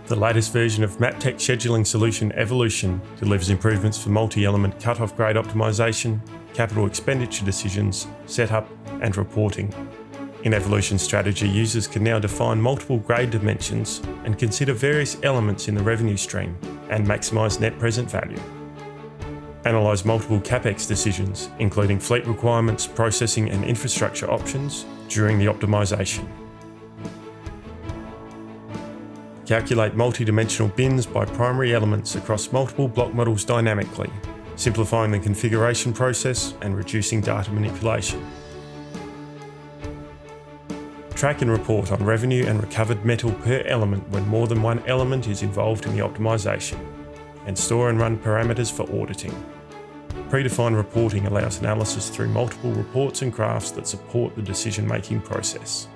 The latest version of Maptek scheduling solution Evolution delivers improvements for multi-element cutoff grade optimisation, capital expenditure decisions, setup and reporting. In Evolution strategy, users can now define multiple grade dimensions and consider various elements in the revenue stream and maximise net present value. Analyse multiple CapEx decisions, including fleet requirements, processing and infrastructure options during the optimisation. Calculate multi-dimensional bins by primary elements across multiple block models dynamically, simplifying the configuration process and reducing data manipulation. Track and report on revenue and recovered metal per element when more than one element is involved in the optimisation, and store and run parameters for auditing. Predefined reporting allows analysis through multiple reports and graphs that support the decision-making process.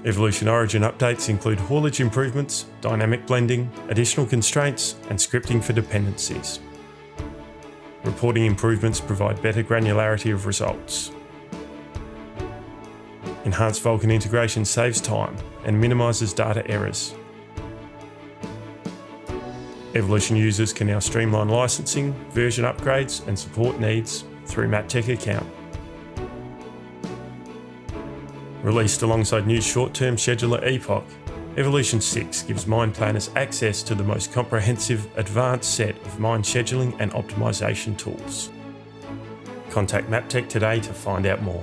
Evolution Origin updates include haulage improvements, dynamic blending, additional constraints, and scripting for dependencies. Reporting improvements provide better granularity of results. Enhanced Vulkan integration saves time and minimises data errors. Evolution users can now streamline licensing, version upgrades, and support needs through Maptek account. Released alongside new short-term scheduler Epoch, Evolution 6 gives mine planners access to the most comprehensive, advanced set of mine scheduling and optimisation tools. Contact Maptek today to find out more.